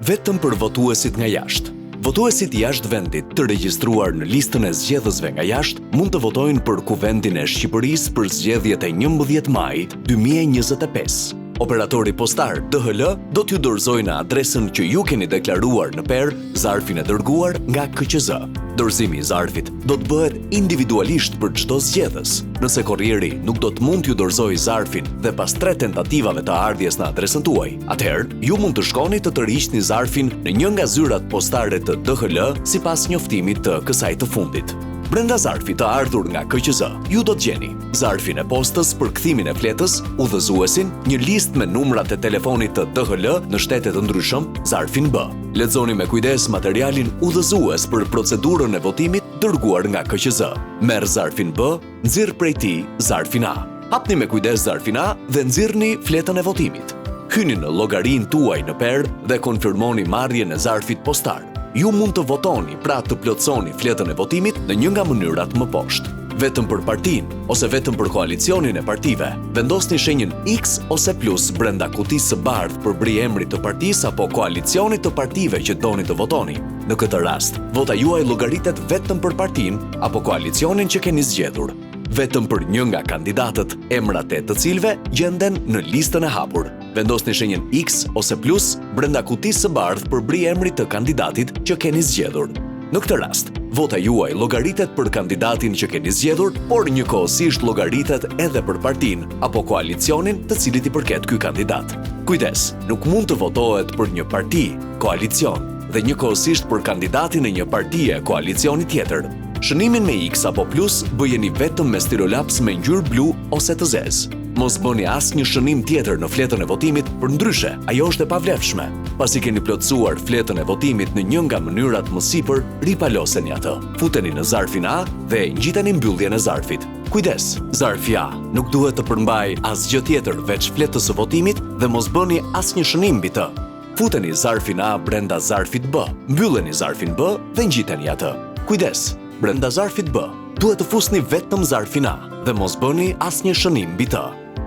Vetëm për votuesit nga jashtë. Votuesit jashtë vendit të regjistruar në listën e zgjedhësve nga jashtë mund të votojnë për Kuvendin e Shqipërisë për zgjedhjet e 11 majit 2025. Operatori postar DHL do t'ju dorëzojë në adresën që ju keni deklaruar në PER zarfin e dërguar nga KQZ. Dorëzimi i zarfit do të bëhet individualisht për çdo zgjedhës. Nëse korrieri nuk do të mund t'ju dorëzojë zarfin dhe pas 3 tentativave të ardhjes në adresën tuaj, atëherë ju mund të shkoni të tërhiqni zarfin në një nga zyrat postare të DHL sipas njoftimit të kësaj të fundit. Brenda zarfit të ardhur nga KQZ, ju do të gjeni zarfin e postës për kthimin e fletës, udhëzuesin, një listë me numrat e telefonit të DHL në shtete të ndryshëm, zarfin B. Lexoni me kujdes materialin udhëzues për procedurën e votimit dërguar nga KQZ. Merr zarfin B, nxirr prej tij zarfin A. Hapni me kujdes zarfin A dhe nxirrni fletën e votimit. Hyni në llogarinë tuaj në PER dhe konfirmoni marrjen e zarfit postar. Ju mund të votoni, pra të plotësoni fletën e votimit në një nga mënyrat më poshtë. Vetëm për partinë ose vetëm për koalicionin e partive, vendosni shenjën X ose plus brenda kutisë së bardhë për bri emrit të partisë apo koalicionit të partive që doni të votoni. Në këtë rast, vota juaj llogaritet vetëm për partinë apo koalicionin që keni zgjedhur. Vetëm për një nga kandidatët, emrat e të cilëve gjenden në listën e hapur. Vendosni shenjën X ose plus brenda kutisë së bardhë për bri emrit të kandidatit që keni zgjedhur. Në këtë rast, vota juaj llogaritet për kandidatin që keni zgjedhur, por njëkohësisht llogaritet edhe për partinë apo koalicionin të cilit i përket ky kandidat. Kujdes, nuk mund të votohet për një parti, koalicion dhe njëkohësisht për kandidatin e një partie, koalicioni tjetër. Shënimin me X apo plus bëjeni vetëm me stilolaps me ngjyrë blu ose të zezë. Mos bëni asnjë shënim tjetër në fletën e votimit, përndryshe, ajo është e pavlefshme. Pasi keni plotësuar fletën e votimit në një nga mënyrat më sipër, ripaloseni atë. Futeni në zarfin A dhe ngjiteni mbylljen e zarfit. Kujdes, zarfi A nuk duhet të përmbajë asgjë tjetër veç fletës së votimit dhe mos bëni asnjë shënim mbi të. Futeni zarfin A brenda zarfit B, mbylleni zarfin B dhe ngjiteni atë. Kujdes, brenda zarfit B duhet të fusni vetëm zarfin A dhe mos bëni asnjë shënim mbi të.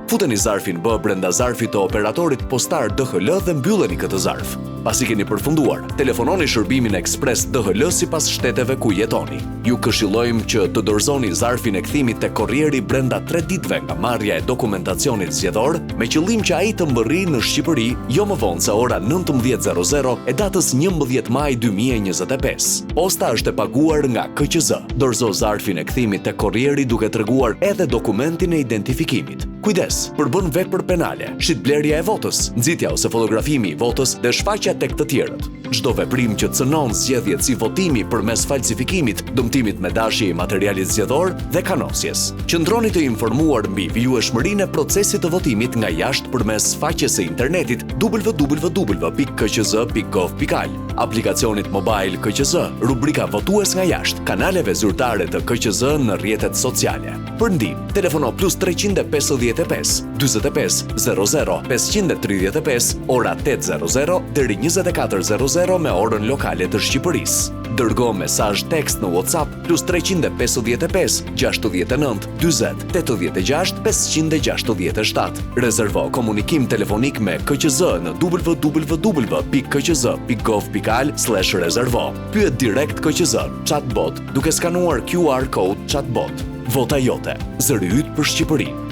Futeni zarfin B brenda zarfit të operatorit postar DHL dhe mbylleni këtë zarf. Pasi keni përfunduar, telefononi shërbimin ekspres DHL sipas shteteve ku jetoni. Ju këshillojmë që të dorëzoni zarfin e kthimit tek korrieri brenda 3 ditëve nga marrja e dokumentacionit zgjedhor, me qëllim që ai të mbërrijë në Shqipëri jo më vonë se ora 19:00 e datës 11 maj 2025. Posta është e paguar nga KQZ. Dorëzo zarfin e kthimit tek korrieri duke treguar edhe dokumentin e identifikimit. Kujdes, përbën vepër penale, shitblerja e votës, nxitja ose fotografimi i votës dhe shfaqja tek të tjerët. Çdo veprim që cënon zgjedhjet si votimi përmes falsifikimit, dëmtimit me dashje i materialit zgjedhor dhe kanosjes. Qëndroni të informuar mbi vijueshmërinë e procesit të votimit nga jashtë përmes faqes së internetit www.kqz.gov.al, aplikacionit mobile KQZ, rubrika Votues nga jashtë, kanaleve zyrtare të KQZ në rrjetet sociale. Për ndihmë, telefono +355 45 00 535 ora 8:00 deri 24:00 me orën lokale të Shqipërisë. Dërgo mesazh tekst në WhatsApp +355 69 40 86 567. Rezervo komunikim telefonik me KQZ në www.kqz.gov.al/rezervo. Pyet direkt KQZ, chatbot, duke skanuar QR code chatbot. Vota jote, zëri yt për Shqipërinë.